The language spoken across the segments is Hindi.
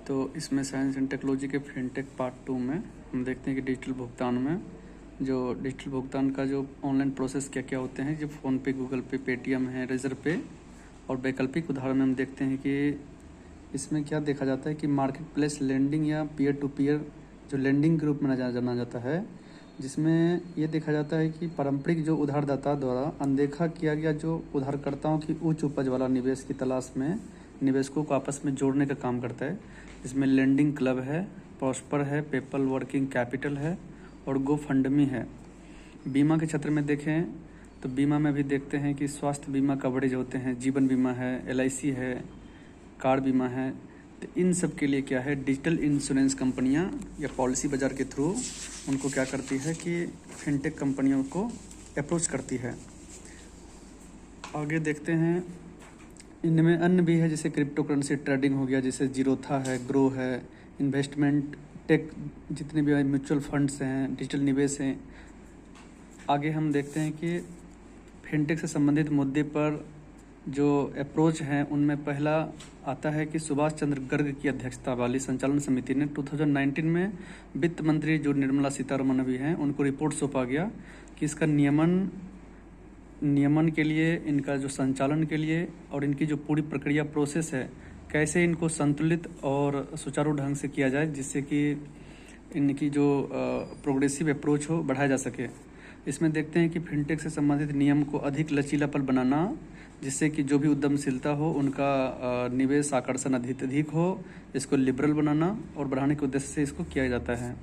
तो इसमें science and technology K fintech part 2 में हम देखते हैं कि डिजिटल भुगतान में जो डिजिटल भुगतान का जो ऑनलाइन प्रोसेस क्या क्या होते हैं, जो फ़ोनपे, गूगल पे, पेटीएम है, रेजर पे और वैकल्पिक उदाहरण में हम देखते हैं कि इसमें क्या देखा जाता है कि मार्केट प्लेस लेंडिंग या पीयर टू पीयर जो लेंडिंग के रूप में जाना जाता है, जिसमें ये देखा जाता है कि पारंपरिक जो उधारदाता द्वारा अनदेखा किया गया जो उधारकर्ताओं की उच्च उपज वाला निवेश की तलाश में निवेशकों को आपस में जोड़ने का काम करता है। इसमें लेंडिंग क्लब है, प्रॉस्पर है, पेपल वर्किंग कैपिटल है और गो फंडमी है। बीमा के क्षेत्र में देखें तो बीमा में भी देखते हैं कि स्वास्थ्य बीमा कवरेज होते हैं, जीवन बीमा है, LIC है, कार बीमा है। तो इन सब के लिए क्या है, डिजिटल इंश्योरेंस कंपनियां या पॉलिसी बाज़ार के थ्रू उनको क्या करती है कि फिनटेक कंपनियों को अप्रोच करती है। आगे देखते हैं, इनमें अन्य भी है, जैसे क्रिप्टो करेंसी ट्रेडिंग हो गया, जैसे जीरोथा है, ग्रो है, इन्वेस्टमेंट टेक, जितने भी म्यूचुअल फंड्स हैं, डिजिटल निवेश हैं। आगे हम देखते हैं कि फिनटेक से संबंधित मुद्दे पर जो अप्रोच हैं उनमें पहला आता है कि सुभाष चंद्र गर्ग की अध्यक्षता वाली संचालन समिति ने 2019 में वित्त मंत्री जो निर्मला सीतारमण भी हैं उनको रिपोर्ट सौंपा गया कि इसका नियमन के लिए, इनका जो संचालन के लिए और इनकी जो पूरी प्रक्रिया प्रोसेस है, कैसे इनको संतुलित और सुचारू ढंग से किया जाए जिससे कि इनकी जो प्रोग्रेसिव अप्रोच हो बढ़ाया जा सके। इसमें देखते हैं कि फिनटेक से संबंधित नियम को अधिक लचीलापन बनाना, जिससे कि जो भी उद्यमशीलता हो उनका निवेश आकर्षण अधिक हो, इसको लिबरल बनाना और बढ़ाने के उद्देश्य से इसको किया जाता है।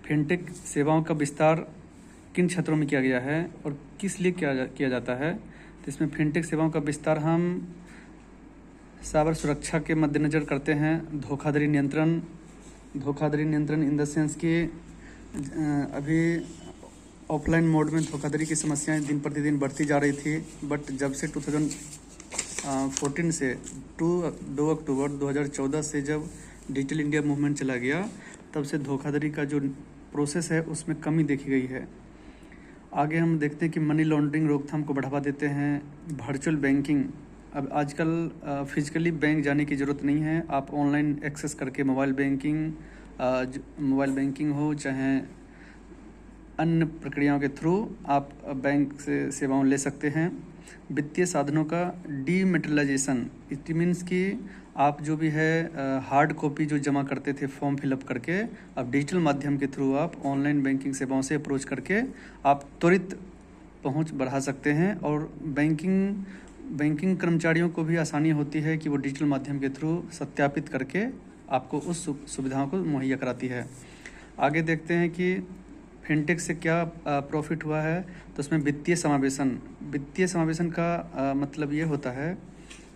फिनटेक सेवाओं का विस्तार किन क्षेत्रों में किया गया है और किस लिए किया जाता है, तो इसमें फिनटेक सेवाओं का विस्तार हम साइबर सुरक्षा के मद्देनज़र करते हैं। धोखाधड़ी नियंत्रण इन द सेंस कि अभी ऑफलाइन मोड में धोखाधड़ी की समस्याएं दिन प्रतिदिन बढ़ती जा रही थी, बट जब से 2014 से 2 अक्टूबर 2014 से जब डिजिटल इंडिया मूवमेंट चला गया, तब से धोखाधड़ी का जो प्रोसेस है उसमें कमी देखी गई है। आगे हम देखते हैं कि मनी लॉन्ड्रिंग रोकथाम को बढ़ावा देते हैं। वर्चुअल बैंकिंग, अब आजकल फिजिकली बैंक जाने की ज़रूरत नहीं है, आप ऑनलाइन एक्सेस करके मोबाइल बैंकिंग हो चाहे अन्य प्रक्रियाओं के थ्रू आप बैंक से सेवाओं ले सकते हैं। वित्तीय साधनों का डीमेटेरियलाइजेशन, इट मीन्स कि आप जो भी है हार्ड कॉपी जो जमा करते थे फॉर्म फिलअप करके, अब डिजिटल माध्यम के थ्रू आप ऑनलाइन बैंकिंग सेवाओं से अप्रोच करके आप त्वरित पहुंच बढ़ा सकते हैं और बैंकिंग कर्मचारियों को भी आसानी होती है कि वो डिजिटल माध्यम के थ्रू सत्यापित करके आपको उस सुविधाओं को मुहैया कराती है। आगे देखते हैं कि फिनटेक से क्या प्रॉफिट हुआ है, तो उसमें वित्तीय समावेशन का मतलब ये होता है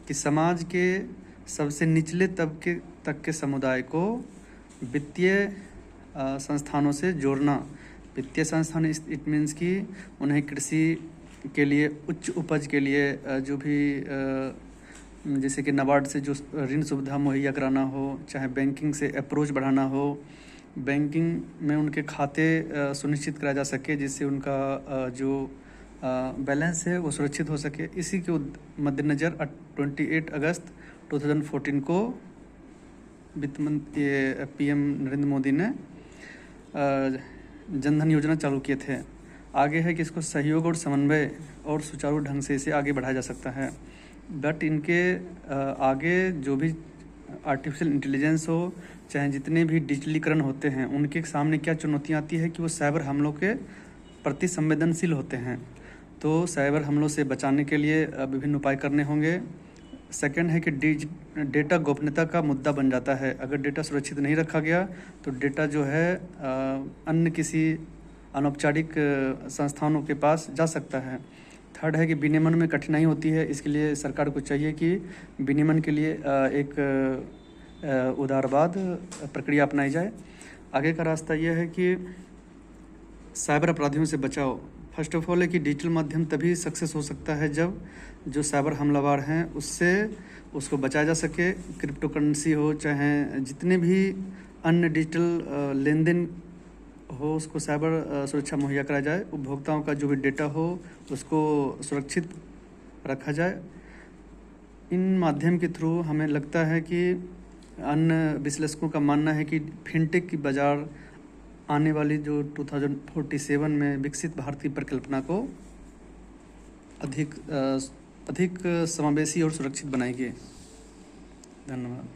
कि समाज के सबसे निचले तबके तक के समुदाय को वित्तीय संस्थानों से जोड़ना। वित्तीय संस्थान इट मीन्स कि उन्हें कृषि के लिए, उच्च उपज के लिए जो भी जैसे कि नाबार्ड से जो ऋण सुविधा मुहैया कराना हो, चाहे बैंकिंग से अप्रोच बढ़ाना हो, बैंकिंग में उनके खाते सुनिश्चित कराया जा सके जिससे उनका जो बैलेंस है वो सुरक्षित हो सके। इसी के मद्देनज़र 28 अगस्त 2014 को वित्त मंत्री PM नरेंद्र मोदी ने जनधन योजना चालू किए थे। आगे है कि इसको सहयोग और समन्वय और सुचारू ढंग से इसे आगे बढ़ाया जा सकता है। बट इनके आगे जो भी आर्टिफिशियल इंटेलिजेंस हो, चाहे जितने भी डिजिटलीकरण होते हैं, उनके सामने क्या चुनौतियाँ आती है कि वो साइबर हमलों के प्रति संवेदनशील होते हैं। तो साइबर हमलों से बचाने के लिए विभिन्न उपाय करने होंगे। सेकंड है कि डेटा गोपनीयता का मुद्दा बन जाता है। अगर डेटा सुरक्षित नहीं रखा गया तो डेटा जो है अन्य किसी अनौपचारिक संस्थानों के पास जा सकता है। थर्ड है कि विनियमन में कठिनाई होती है, इसके लिए सरकार को चाहिए कि विनियमन के लिए एक उदारवाद प्रक्रिया अपनाई जाए। आगे का रास्ता यह है कि साइबर अपराधियों से बचाव। फर्स्ट ऑफ ऑल है कि डिजिटल माध्यम तभी सक्सेस हो सकता है जब जो साइबर हमलावर हैं उससे उसको बचाया जा सके। क्रिप्टो करेंसी हो चाहे जितने भी अन्य डिजिटल लेन देन हो, उसको साइबर सुरक्षा मुहैया कराया जाए। उपभोक्ताओं का जो भी डेटा हो उसको सुरक्षित रखा जाए। इन माध्यम के थ्रू हमें लगता है कि अन्य विश्लेषकों का मानना है कि फिनटेक की बाजार आने वाली जो 2047 में विकसित भारत की परिकल्पना को अधिक समावेशी और सुरक्षित बनाएगी। धन्यवाद।